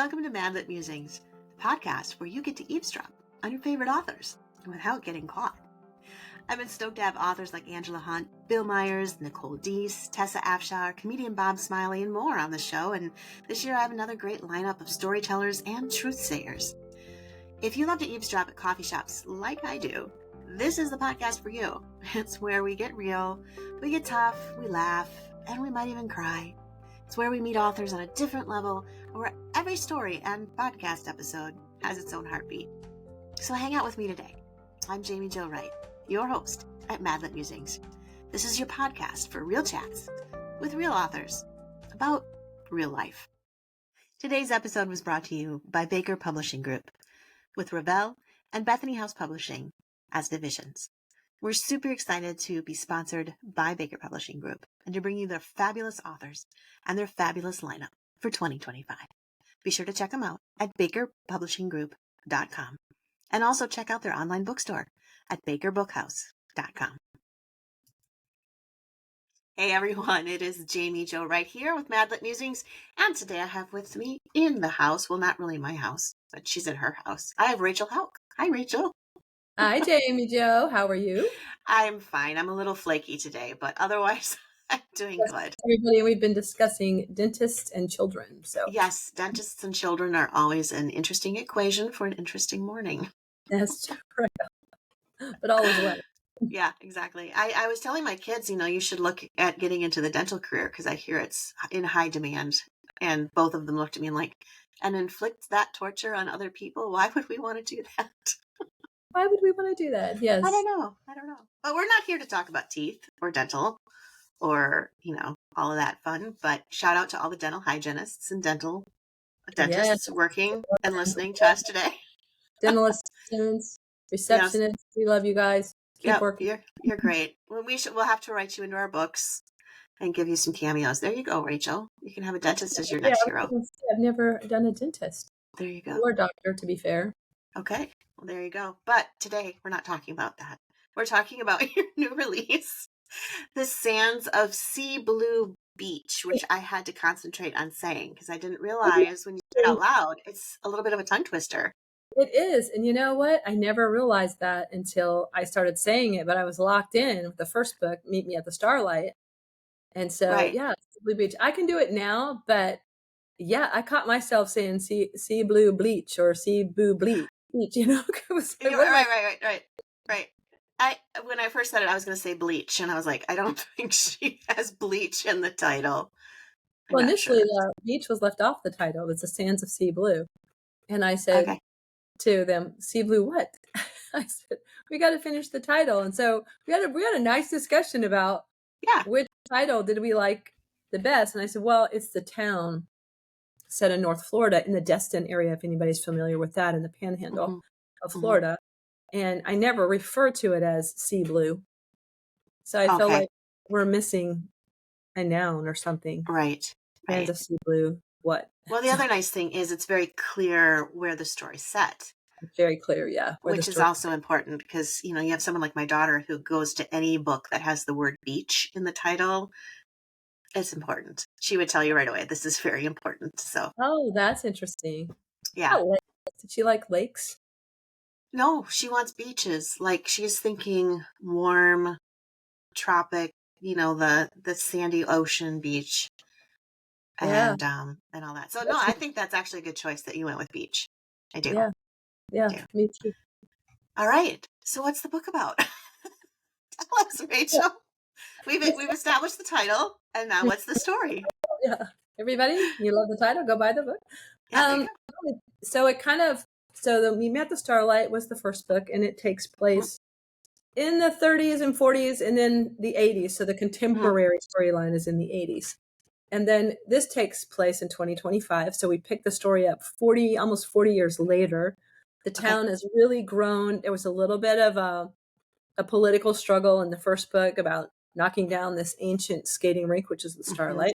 Welcome to Madlit Musings, the podcast where you get to eavesdrop on your favorite authors without getting caught. I've been stoked to have authors like Angela Hunt, Bill Myers, Nicole Deese, Tessa Afshar, comedian Bob Smiley, and more on the show, and this year I have another great lineup of storytellers and truth-sayers. If you love to eavesdrop at coffee shops like I do, this is the podcast for you. It's where we get real, we get tough, we laugh, and we might even cry. It's where we meet authors on a different level, where every story and podcast episode has its own heartbeat. So hang out with me today. I'm Jaime Wright, your host at Madlit Musings. This is your podcast for real chats with real authors about real life. Today's episode was brought to you by Baker Publishing Group, with Revell and Bethany House Publishing as divisions. We're super excited to be sponsored by Baker Publishing Group and to bring you their fabulous authors and their fabulous lineup for 2025. Be sure to check them out at bakerpublishinggroup.com and also check out their online bookstore at bakerbookhouse.com. Hey everyone, it is Jaime Wright here with Madlit Musings, and today I have with me in the house, well, not really my house, but she's in her house. I have Rachel Hauck. Hi, Rachel. Hi, Jaime Jo. How are you? I'm fine. I'm a little flaky today, but otherwise I'm doing good. Everybody, we've been discussing dentists and children. So yes, dentists and children are always an interesting equation for an interesting morning. That's true. But all is well. Yeah, exactly. I was telling my kids, you should look at getting into the dental career because I hear it's in high demand. And both of them looked at me like, and inflict that torture on other people? Why would we want to do that? Why would we want to do that? Yes. I don't know. But we're not here to talk about teeth or dental or, all of that fun. But shout out to all the dental hygienists and dentists working and listening to us today. Dental assistants, receptionists, yes. We love you guys. Keep working. You're great. Well, we'll have to write you into our books and give you some cameos. There you go, Rachel. You can have a dentist as your next hero. I've never done a dentist. There you go. Or a doctor, to be fair. Okay. Well, there you go. But today we're not talking about that. We're talking about your new release, The Sands of Sea Blue Beach, which I had to concentrate on saying because I didn't realize when you said it out loud, it's a little bit of a tongue twister. It is. And you know what? I never realized that until I started saying it, but I was locked in with the first book, Meet Me at the Starlight. And so, Yeah, Blue Beach. I can do it now, but yeah, I caught myself saying sea blue bleach or sea blue bleach, Right. When I first said it, I was going to say bleach, and I was like, I don't think she has bleach in the title. Well, initially, beach was left off the title. It's the Sands of Sea Blue. And I said to them, sea blue what? I said, we got to finish the title. And so we had a nice discussion about which title did we like the best. And I said, well, it's the town set in North Florida in the Destin area, if anybody's familiar with that, in the panhandle of Florida. And I never refer to it as sea blue. So I feel like we're missing a noun or something. Right. Sands of Sea Blue, what? Well, the other nice thing is it's very clear where the story's set. Very clear, yeah. Which is also important because, you have someone like my daughter who goes to any book that has the word beach in the title. It's important. She would tell you right away, this is very important. So. Oh, that's interesting. Yeah. Did she like lakes? No, she wants beaches. Like she's thinking warm, tropic, the sandy ocean beach. And all that. So no, I think that's actually a good choice that you went with beach. I do. Yeah, me too. All right. So what's the book about? Tell us, Rachel. We've established the title, and now what's the story? Yeah, everybody, you love the title? Go buy the book. Yeah, So the Meet Me at the Starlight was the first book, and it takes place in the 30s and 40s, and then the 80s. So the contemporary storyline is in the 80s. And then this takes place in 2025. So we picked the story up almost 40 years later. The town has really grown. There was a little bit of a political struggle in the first book about knocking down this ancient skating rink, which is the Starlight.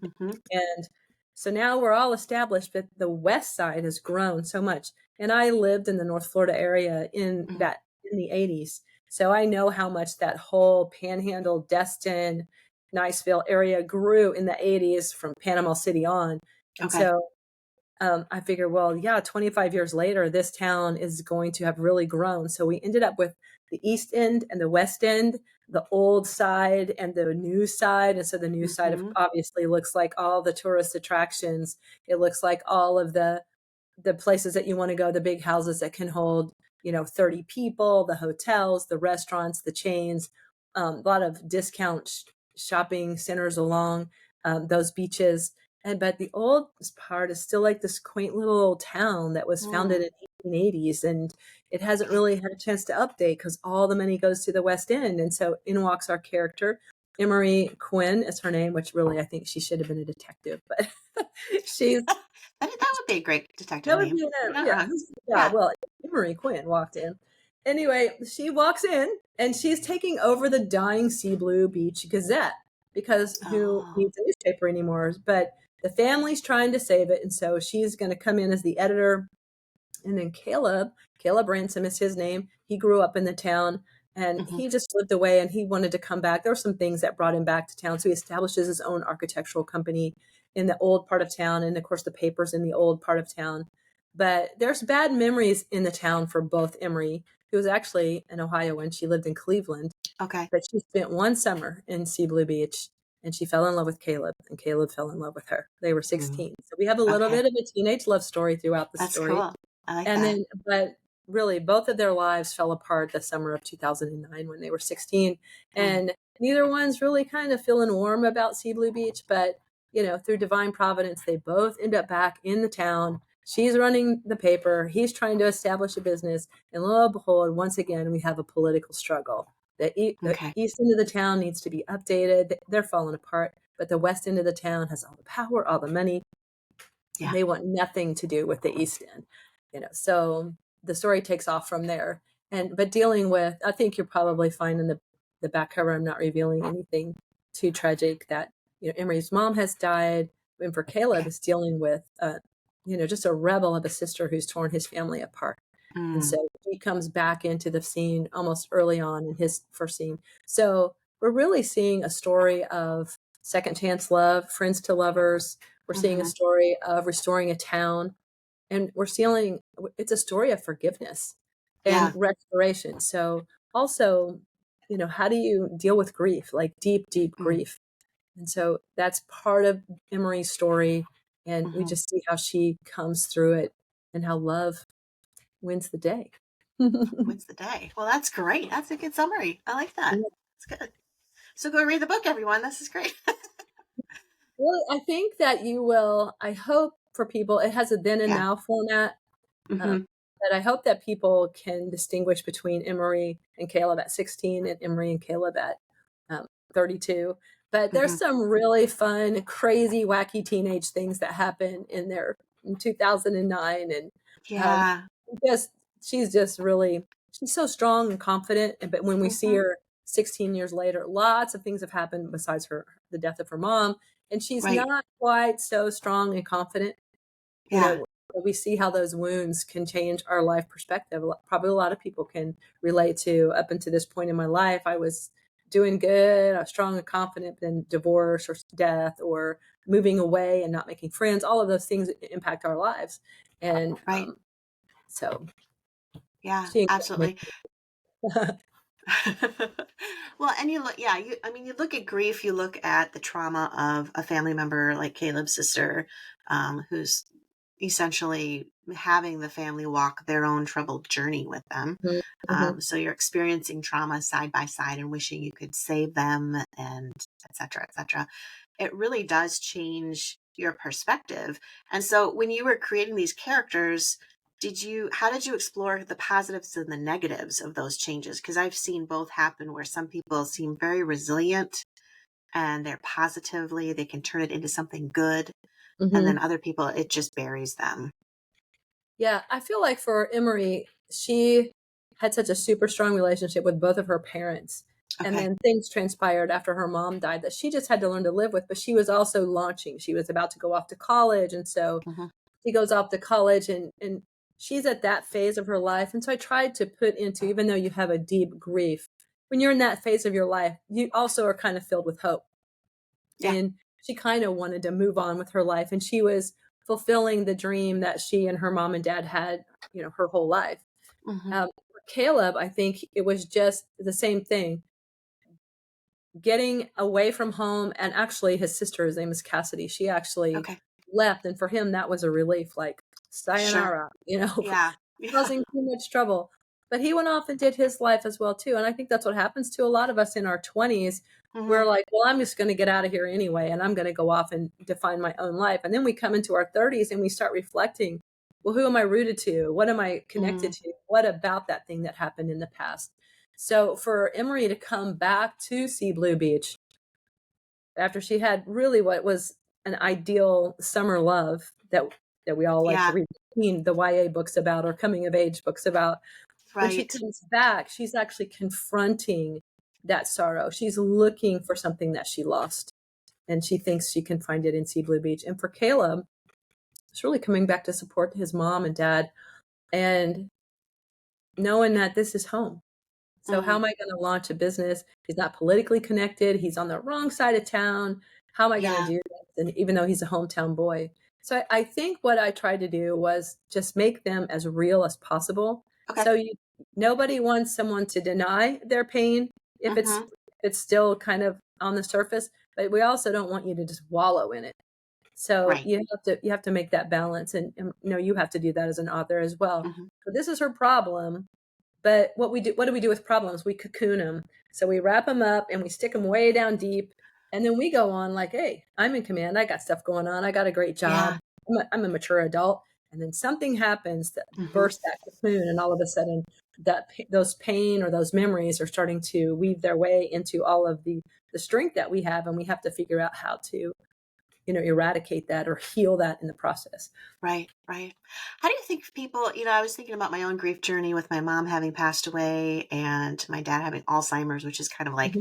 And so now we're all established, but the west side has grown so much. And I lived in the North Florida area in the 80s. So I know how much that whole Panhandle, Destin, Niceville area grew in the 80s from Panama City on. And so I figured, well, yeah, 25 years later, this town is going to have really grown. So we ended up with the East End and the West End, the old side and the new side. And so the new side Mm-hmm. obviously looks like all the tourist attractions. It looks like all of the places that you want to go, the big houses that can hold, 30 people, the hotels, the restaurants, the chains, a lot of discount shopping centers along those beaches. But the old part is still like this quaint little old town that was founded in 1880s, and it hasn't really had a chance to update because all the money goes to the West End. And so in walks our character. Emery Quinn is her name, which really I think she should have been a detective, but she's That would be a great detective that would name. be You're not yeah, wrong. yeah. Yeah. Well, Emery Quinn walked in. Anyway, she walks in and she's taking over the dying Sea Blue Beach Gazette because who Oh. needs a newspaper anymore? But the family's trying to save it, and so she's going to come in as the editor. And then Caleb Ransom is his name. He grew up in the town and Mm-hmm. he just lived away and he wanted to come back. There were some things that brought him back to town. So he establishes his own architectural company in the old part of town. And of course, the papers in the old part of town. But there's bad memories in the town for both Emery, who was actually an Ohioan. She lived in Cleveland, Okay. but she spent one summer in Sea Blue Beach and she fell in love with Caleb and Caleb fell in love with her. They were 16. So we have a little Okay. bit of a teenage love story throughout the That's story. cool. I like And that. then, but really, both of their lives fell apart the summer of 2009 when they were 16. And neither one's really kind of feeling warm about Sea Blue Beach. But, through divine providence, they both end up back in the town. She's running the paper. He's trying to establish a business. And lo and behold, once again, we have a political struggle. The Okay. east end of the town needs to be updated. They're falling apart. But the west end of the town has all the power, all the money. Yeah. They want nothing to do with the East End, So the story takes off from there. But dealing with, I think you're probably fine in the back cover. I'm not revealing anything too tragic. That Emery's mom has died, and for Caleb, Okay. is dealing with just a rebel of a sister who's torn his family apart. And so he comes back into the scene almost early on in his first scene. So we're really seeing a story of second chance love, friends to lovers. We're seeing a Mm-hmm. story of restoring a town, and it's a story of forgiveness and Yeah. restoration. So also, how do you deal with grief, like deep, deep grief? And so that's part of Emery's story. And we Mm-hmm. just see how she comes through it and how love wins the day. Yeah. Wins the day. Well, that's great. That's a good summary. I like that. It's good. So go read the book, everyone. This is great. Well, I think that you will, I hope for people, it has a then and Yeah. now format. Mm-hmm. But I hope that people can distinguish between Emery and Caleb at 16 and Emery and Caleb at 32. But there's Mm-hmm. some really fun, crazy, wacky teenage things that happen in there in 2009. And um, Yeah. just she's just really, she's so strong and confident. But when we see Mm-hmm. her 16 years later, lots of things have happened besides the death of her mom. And she's Right. not quite so strong and confident. You Yeah. know, we see how those wounds can change our life perspective. Probably a lot of people can relate to up until this point in my life. I was doing good, I was strong and confident, but then divorce or death or moving away and not making friends, all of those things impact our lives. And Right. so Yeah. she encouraged Absolutely. me. Well, and you look, yeah, I mean, you look at grief, you look at the trauma of a family member like Caleb's sister, who's essentially having the family walk their own troubled journey with them. Mhm, mhm, So you're experiencing trauma side by side and wishing you could save them and et cetera, et cetera. It really does change your perspective. And so when you were creating these characters, how did you explore the positives and the negatives of those changes? Because I've seen both happen where some people seem very resilient and they can turn it into something good. And then mhm. other people, it just buries them. Yeah, I feel like for Emery, she had such a super strong relationship with both of her parents. And Okay. then things transpired after her mom died that she just had to learn to live with. But she was also launching. She was about to go off to college. And so Hmm. she goes off to college and she's at that phase of her life. And so I tried to put into, even though you have a deep grief, when you're in that phase of your life, you also are kind of filled with hope. Yeah. And she kind of wanted to move on with her life. And she was fulfilling the dream that she and her mom and dad had, her whole life. For Caleb, I think it was just the same thing. Getting away from home, and actually his sister, his name is Cassidy, she actually left, and for him that was a relief, like sayonara, Yeah. causing too much trouble. But he went off and did his life as well too, and I think that's what happens to a lot of us in our 20s. We're like, well, I'm just going to get out of here anyway, and I'm going to go off and define my own life. And then we come into our 30s and we start reflecting, well, who am I rooted to? What am I connected to? What about that thing that happened in the past? So for Emery to come back to See Blue Beach after she had really what was an ideal summer love that we all like to read the YA books about, or coming of age books about. When she comes back, she's actually confronting that sorrow. She's looking for something that she lost, and she thinks she can find it in See Blue Beach. And for Caleb, it's really coming back to support his mom and dad and knowing that this is home. So how am I going to launch a business? He's not politically connected. He's on the wrong side of town. How am I going to do this? And even though he's a hometown boy. So I think what I tried to do was just make them as real as possible. So nobody wants someone to deny their pain if it's still kind of on the surface, but we also don't want you to just wallow in it. So you have to make that balance, and you have to do that as an author as well. So this is her problem. But what do we do with problems? We cocoon them. So we wrap them up and we stick them way down deep. And then we go on like, hey, I'm in command. I got stuff going on. I got a great job. I'm a mature adult. And then something happens that bursts that cocoon. And all of a sudden those pain or those memories are starting to weave their way into all of the strength that we have. And we have to figure out how to eradicate that or heal that in the process. Right. How do you think people, I was thinking about my own grief journey with my mom having passed away and my dad having Alzheimer's, which is kind of like,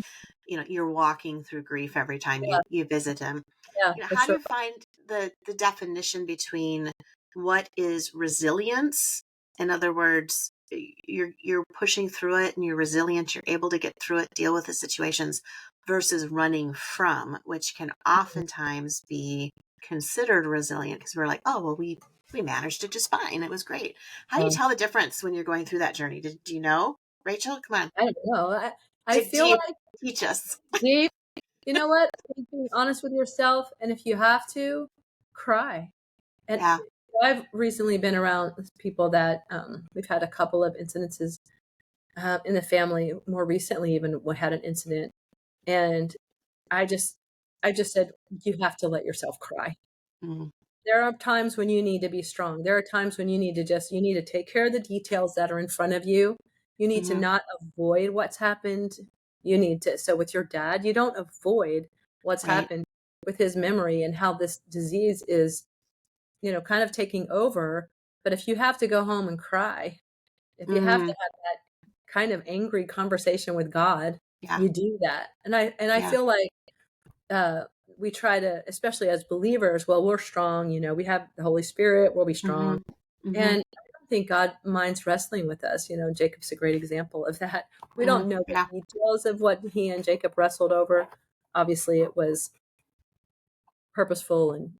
you're walking through grief every time you visit him. How do you find the definition between what is resilience? In other words, you're pushing through it and you're resilient, you're able to get through it, deal with the situations, versus running from, which can oftentimes be considered resilient because we're like, oh, well, we managed it just fine. It was great. How do you tell the difference when you're going through that journey? Do you know, Rachel? Come on. I don't know. I feel like teach us. Deep, you know what? Being honest with yourself, and if you have to, cry. And I've recently been around people that we've had a couple of incidences in the family. More recently, even we had an incident. And I just said, you have to let yourself cry. There are times when you need to be strong. There are times when you need to take care of the details that are in front of you. You need to not avoid what's happened. You need to, so with your dad, you don't avoid what's happened with his memory and how this disease is, kind of taking over. But if you have to go home and cry, if you have to have that kind of angry conversation with God, you do that. And I feel like we try to, especially as believers, well, we're strong, we have the Holy Spirit, we'll be strong. And I don't think God minds wrestling with us. Jacob's a great example of that. We don't know the details of what he and Jacob wrestled over. Obviously it was purposeful and,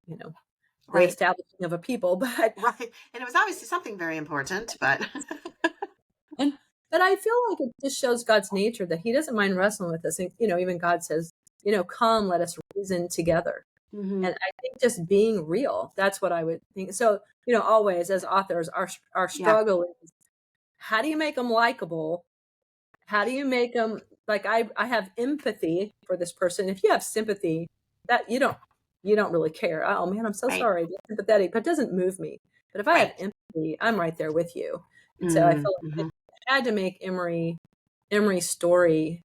the establishing of a people, but and it was obviously something very important, but but I feel like it just shows God's nature that he doesn't mind wrestling with us. And, even God says, come, let us reason together. And I think just being real, that's what I would think. So, always as authors, our struggle is, how do you make them likable? How do you make them like, I have empathy for this person. If you have sympathy, that you don't really care. Oh man, I'm so sorry. Be sympathetic, but it doesn't move me. But if I have empathy, I'm right there with you. And so I felt like I had to make Emery's story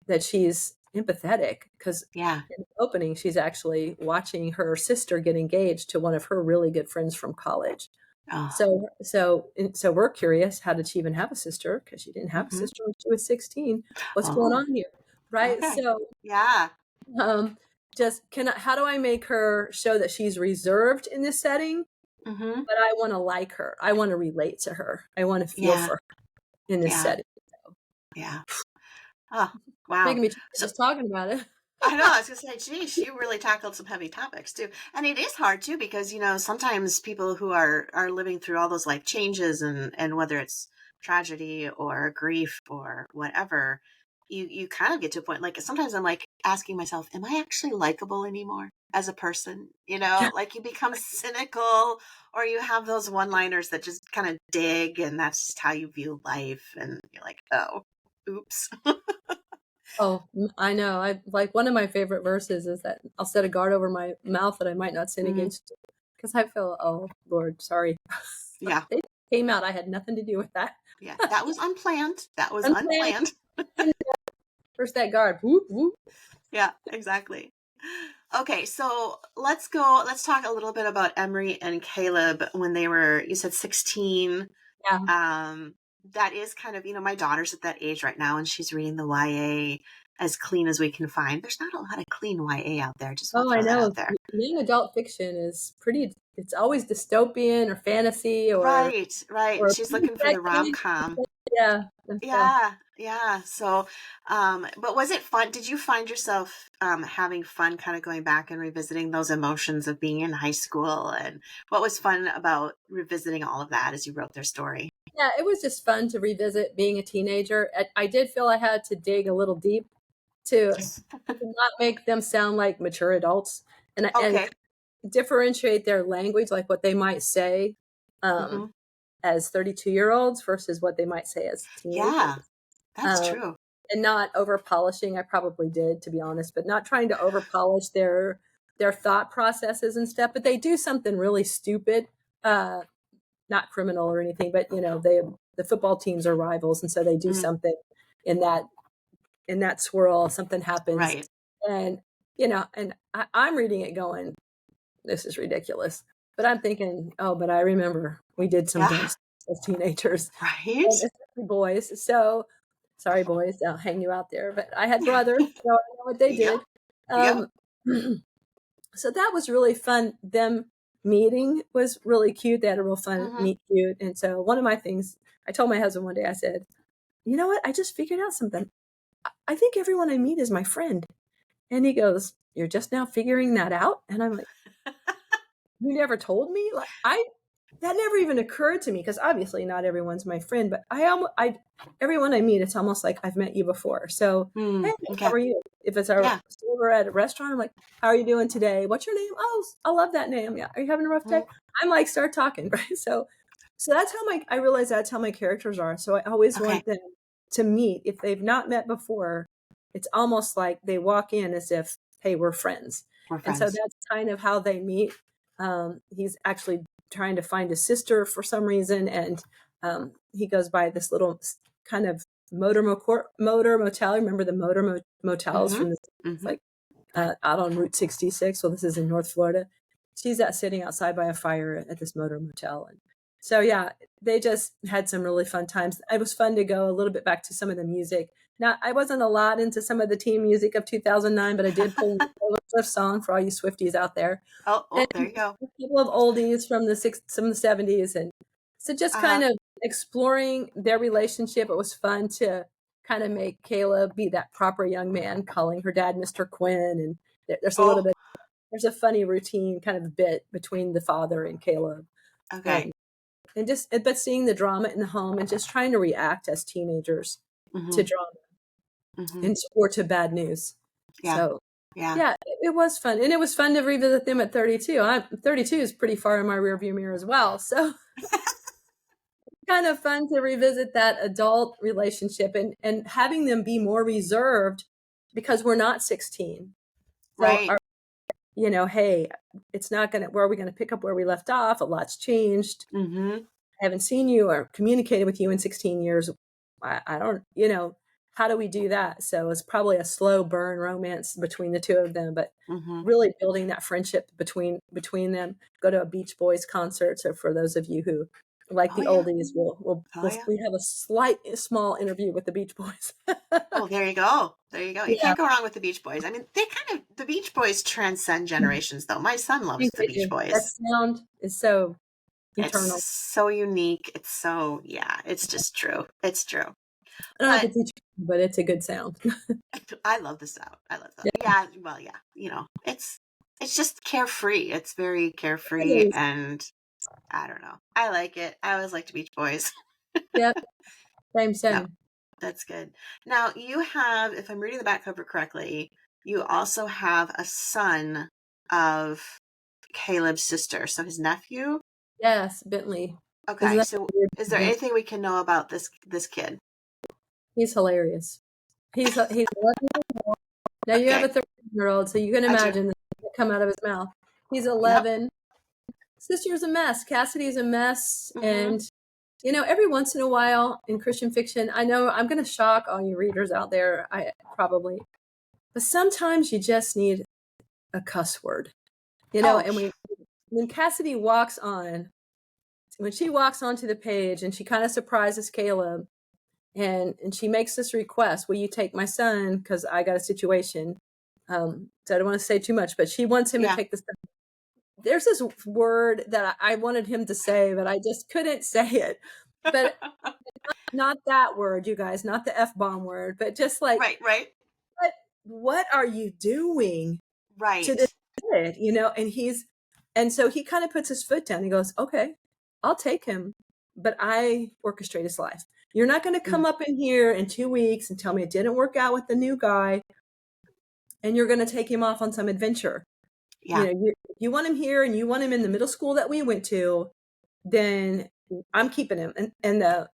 that she's empathetic, because in the opening, she's actually watching her sister get engaged to one of her really good friends from college. So we're curious, how did she even have a sister? Because she didn't have a sister when she was 16. What's going on here? Right. Okay. So how do I make her show that she's reserved in this setting? But I want to like her. I want to relate to her. I want to feel for her in this setting. Oh, wow. Making me just talking about it. I know. I was gonna say, geez, you really tackled some heavy topics too, and it is hard too because sometimes people who are living through all those life changes and whether it's tragedy or grief or whatever, you kind of get to a point like sometimes I'm like asking myself, am I actually likable anymore as a person? Like you become cynical or you have those one-liners that just kind of dig, and that's just how you view life, and you're like, oh, oops. Oh, I know. I like one of my favorite verses is that I'll set a guard over my mouth that I might not sin Mhm. against you. Because I feel, oh Lord, sorry. Yeah. It came out. I had nothing to do with that. Yeah, that was unplanned. That was Unplanned. unplanned. First that guard. Whoop, whoop. Yeah, exactly. Okay, so let's talk a little bit about Emery and Caleb when they were, you said 16. Yeah. That is kind of, my daughter's at that age right now and she's reading the YA as clean as we can find. There's not a lot of clean YA out there. Just want Oh, to I throw that know. out there. Young adult fiction is pretty, it's always dystopian or fantasy Right, right. or She's looking for the rom-com. yeah. So Yeah, yeah. So, but was it fun? Did you find yourself having fun kind of going back and revisiting those emotions of being in high school? And what was fun about revisiting all of that as you wrote their story? yeah, it was just fun to revisit being a teenager. I did feel I had to dig a little deep to not make them sound like mature adults and Okay. differentiate their language, like what they might say um, Hmm. as 32-year-olds versus what they might say as teenagers. Yeah, that's Um, true. and not over polishing. I probably did, to be honest, but not trying to over polish their thought processes and stuff. But they do something really stupid, uh, not criminal or anything, but the football teams are rivals, and so they do Mm, something in that swirl. Something happens, right. and and I'm reading it going, this is ridiculous. But I'm thinking, oh, but I remember we did some dumb Yeah. stuff as teenagers, Right. and especially boys. So sorry, boys, I'll hang you out there. But I had brothers, so I know what they Yep. did. Yep. Um, so that was really fun. Them meeting was really cute. They had a real fun Hmm. meet cute. And so one of my things, I told my husband one day, I said, you know what? I just figured out something. I think everyone I meet is my friend. And he goes, you're just now figuring that out? And I'm like, you never told me? Like that never even occurred to me because obviously not everyone's my friend, but everyone I meet, it's almost like I've met you before. So, hey, Mm, how okay. are you? If it's our Yeah. we're at a restaurant, I'm like, how are you doing today? What's your name? Oh, I love that name. Yeah. Are you having a rough day? Mhm. I'm like, start talking, right? So that's how I realize that's how my characters are. So I always Okay. want them to meet. If they've not met before, it's almost like they walk in as if, hey, we're friends. We're And so friends. that's kind of how they meet. He's actually trying to find his sister for some reason, and he goes by this little kind of motor motel. Remember the motels Hmm. from the Hmm. like out on Route 66? Well, this is in North Florida. She's out sitting outside by a fire at this motor motel, and so yeah, they just had some really fun times. It was fun to go a little bit back to some of the music. Now, I wasn't a lot into some of the teen music of 2009, but I did pull the Taylor Swift song for all you Swifties out there, Oh, and oh, there you go. a couple of oldies from the 70s, and so just kind Uh-huh. of exploring their relationship. It was fun to kind of make Caleb be that proper young man, calling her dad Mr. Quinn, and there's a little Oh, bit there's a funny routine kind of bit between the father and Caleb, okay. and just but seeing the drama in the home and just trying to react as teenagers to Hmm. drama Hmm. and or to bad news. Yeah. So Yeah. yeah, it was fun, and it was fun to revisit them at 32. 32 is pretty far in my rearview mirror as well, so kind of fun to revisit that adult relationship and having them be more reserved because we're not 16. So Right. hey, it's not gonna where are we gonna pick up where we left off? A lot's changed. Hmm. I haven't seen you or communicated with you in 16 years. I don't, how do we do that? So it's probably a slow burn romance between the two of them, but Hmm. really building that friendship between them. Go to a Beach Boys concert. So for those of you who like Oh the yeah. oldies, Oh yeah. we have a small interview with the Beach Boys. Oh, there you go. There you go. You Yeah, can't go wrong with the Beach Boys. I mean, the Beach Boys transcend generations, though. My son I loves think the they Beach do. That Boys. sound is so It's eternal. so unique. It's so, yeah, it's just true. It's true. I don't know if But it's eternal. but it's a good sound. I love the sound. I love that. Yeah, Yeah, well, yeah, it's just carefree. It's very it carefree, is. and I don't know. I like it. I always liked Beach Boys. Yep, same, No, same. that's good. Now you have, if I'm reading the back cover correctly, you also have a son of Caleb's sister, so his nephew. Yes, Bentley. Isn't Okay, that so weird? is there anything we can know about this kid? He's hilarious. He's 11 years old. Now you have a Okay, 13-year-old, so you can I do. imagine the come out of his mouth. He's Yep. 11. Sister's a mess. Cassidy's a mess. Mm-hmm. And, every once in a while in Christian fiction, I know I'm going to shock all you readers out there. I probably, but sometimes you just need a cuss word, Oh, and when Cassidy walks on, when she walks onto the page and she kind of surprises Caleb and she makes this request, will you take my son? Because I got a situation. So I don't want to say too much, but she wants him to yeah. take this. There's this word that I wanted him to say, but I just couldn't say it. But not that word, you guys, not the F-bomb word, but just like, Right, right, what are you doing to right. this kid? And so he kind of puts his foot down. He goes, okay, I'll take him, but I orchestrate his life. You're not going to Mm, come up in here in 2 weeks and tell me it didn't work out with the new guy, and you're going to take him off on some adventure. yeah. You want him here and you want him in the middle school that we went to, then I'm keeping him. And the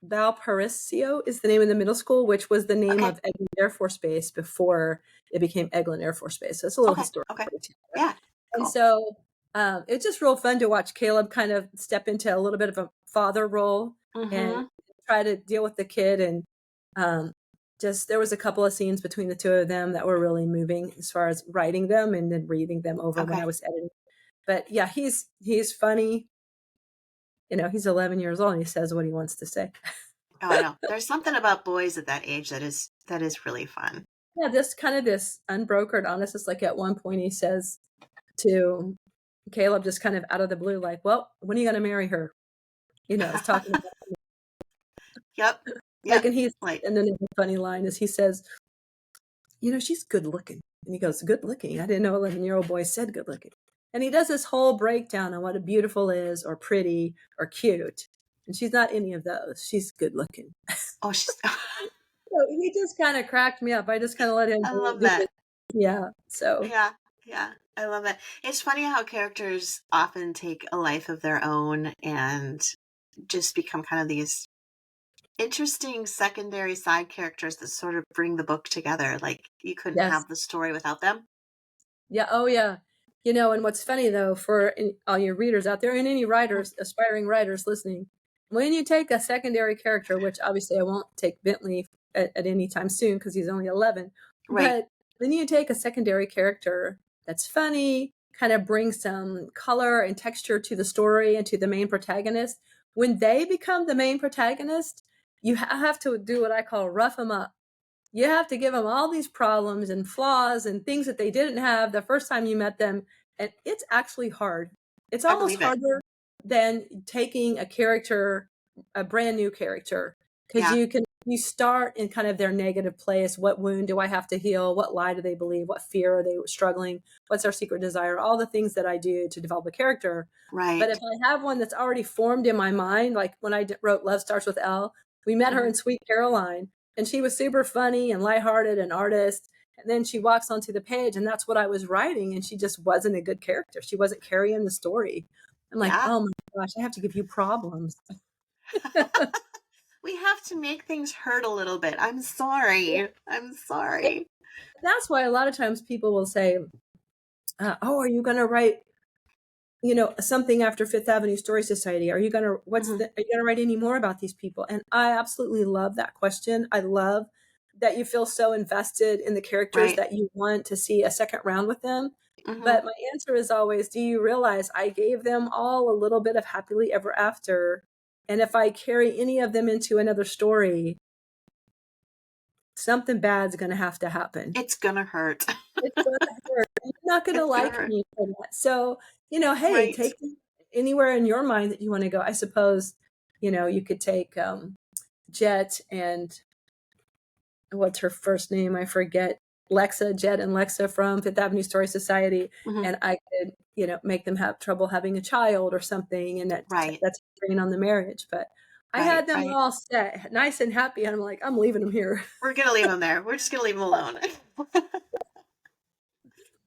Valparaiso is the name of the middle school, which was the name Okay, of Eglin Air Force Base before it became Eglin Air Force Base. So it's a little okay, historical. okay. There. Yeah, And cool. so it's just real fun to watch Caleb kind of step into a little bit of a father role and Mm-hmm. try to deal with the kid. And um, just there was a couple of scenes between the two of them that were really moving as far as writing them and then reading them over when I Okay. was editing. But yeah, he's funny. He's 11 years old and he says what he wants to say. Oh, I know. There's something about boys at that age that is really fun. Yeah, this unbrokered honest. It's like at one point he says to Caleb, just kind of out of the blue, like, well, when are you going to marry her? It's talking about Yep. like, Yep. Like, and then the funny line is he says, she's good looking. And he goes, good looking. I didn't know 11-year-old boy said good looking. And he does this whole breakdown on what a beautiful is or pretty or cute. And she's not any of those. She's good looking. oh, she's. So he just kind of cracked me up. I just kind of let him I love do that. it. Yeah. So, Yeah, yeah. I love that. It's funny how characters often take a life of their own and just become kind of these interesting secondary side characters that sort of bring the book together. Like you couldn't yes. have the story without them. Yeah. Oh, yeah. And what's funny though, for all your readers out there and any Mm, writers, aspiring writers listening, when you take a secondary character, which obviously I won't take Bentley at any time soon because he's only 11, right. but then you take a secondary character that's funny, kind of brings some color and texture to the story and to the main protagonist. When they become the main protagonist, you have to do what I call rough them up. You have to give them all these problems and flaws and things that they didn't have the first time you met them. And it's actually hard. It's I almost believe it. harder than taking a character, a brand new character, because Yeah. you start in kind of their negative place. What wound do I have to heal? What lie do they believe? What fear are they struggling? What's their secret desire? All the things that I do to develop a character. But if Right. I have one that's already formed in my mind, like when I wrote Love Starts with L, we met her Hmm. in Sweet Caroline and she was super funny and lighthearted and artist. And then she walks onto the page and that's what I was writing. And she just wasn't a good character. She wasn't carrying the story. I'm like, Yeah. oh my gosh, I have to give you problems. We have to make things hurt a little bit. I'm sorry. I'm sorry. That's why a lot of times people will say, oh, are you going to write, something after Fifth Avenue Story Society? Are you going to, are you going to write any more about these people? And I absolutely love that question. I love that you feel so invested in the characters Right. that you want to see a second round with them. Hmm. But my answer is always, do you realize I gave them all a little bit of happily ever after? And if I carry any of them into another story, something bad's going to have to happen. It's gonna hurt. It's going to hurt. You're not going to It's gonna like hurt. me for that. So, hey, Right. take them anywhere in your mind that you want to go. I suppose, you could take Jet and what's her first name? I forget. Jed and Lexa from Fifth Avenue Story Society, Mm-hmm. and I could, make them have trouble having a child or something, and Right. that's a strain on the marriage. But I Right. had them Right. all set, nice and happy, and I'm like, I'm leaving them here. We're going to leave them there. We're just going to leave them alone.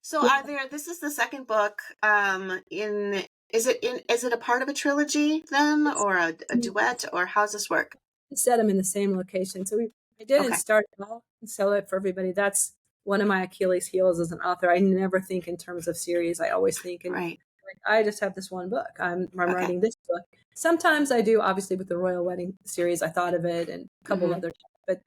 So this is the second book, is it a part of a trilogy then, or a duet, or how's this work? Set them in the same location. So I didn't Okay. start it all and sell it for everybody. That's one of my Achilles heels as an author. I never think in terms of series. I always think Right. I just have this one book. I'm Okay. writing this book. Sometimes I do, obviously with the Royal Wedding series, I thought of it and a couple of other times, but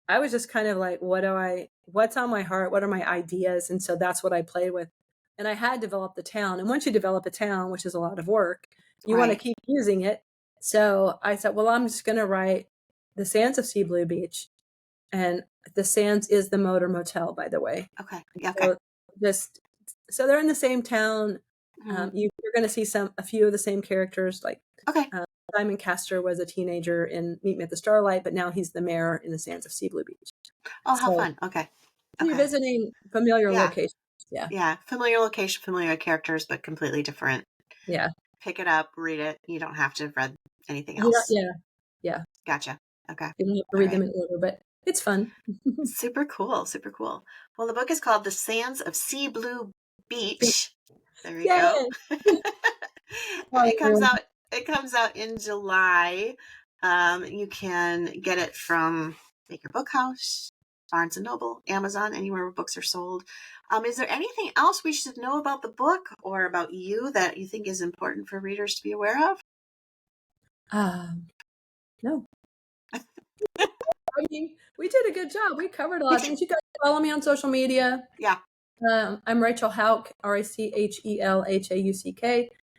I was just kind of like, what's on my heart? What are my ideas? And so that's what I played with. And I had developed the town. And once you develop a town, which is a lot of work, you want to keep using it. So I thought, well, I'm just going to write the sands of Sea Blue Beach. And the sands is the Motor Motel, by the way. Okay. Okay. So they're in the same town. Mm-hmm. You're going to see a few of the same characters. Like Okay. Simon Castor was a teenager in Meet Me at the Starlight, but now he's the mayor in the sands of Sea Blue Beach. Oh, how fun. Okay. You're visiting familiar locations. Yeah. Yeah. Familiar location, familiar characters, but completely different. Yeah. Pick it up, read it. You don't have to have read anything else. Yeah. Gotcha. Okay. You don't have to read them in order, but it's fun. Super cool. Super cool. Well, the book is called The Sands of Sea Blue Beach. There you go. It comes out in July. You can get it from Baker Bookhouse, Barnes & Noble, Amazon, anywhere where books are sold. Is there anything else we should know about the book or about you that you think is important for readers to be aware of? No. I mean, we did a good job. We covered a lot of things. You guys follow me on social media. Yeah. I'm Rachel Hauck, RachelHauck,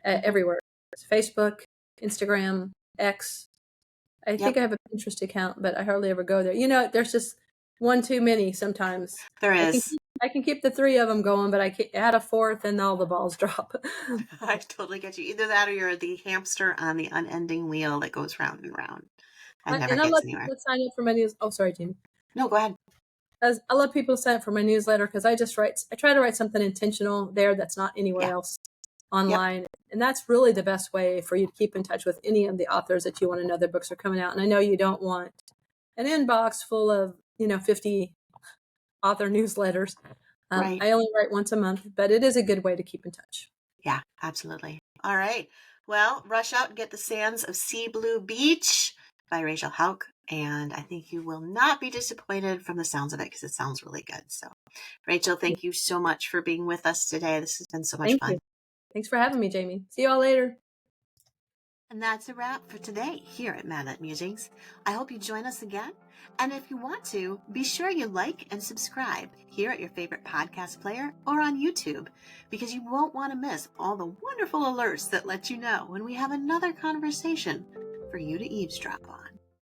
everywhere. It's Facebook, Instagram, X. I think I have a Pinterest account, but I hardly ever go there. There's just one too many sometimes. There is. I can keep the three of them going, but I can add a fourth and all the balls drop. I totally get you. Either that or you're the hamster on the unending wheel that goes round and round and never gets anywhere. People sign up for my news. Oh, sorry, Jamie. No, go ahead. I let people sign up for my newsletter because I try to write something intentional there that's not anywhere else online. Yep. And that's really the best way for you to keep in touch with any of the authors that you want to know their books are coming out. And I know you don't want an inbox full of, 50 author newsletters. Right. I only write once a month, but it is a good way to keep in touch. Yeah, absolutely. All right. Well, rush out and get The Sands of Sea Blue Beach by Rachel Hauck. And I think you will not be disappointed from the sounds of it because it sounds really good. So, Rachel, thank you so much for being with us today. This has been so much fun. Thanks for having me, Jamie. See you all later. And that's a wrap for today here at Madlet Musings. I hope you join us again. And if you want to, be sure you like and subscribe here at your favorite podcast player or on YouTube, because you won't want to miss all the wonderful alerts that let you know when we have another conversation for you to eavesdrop on.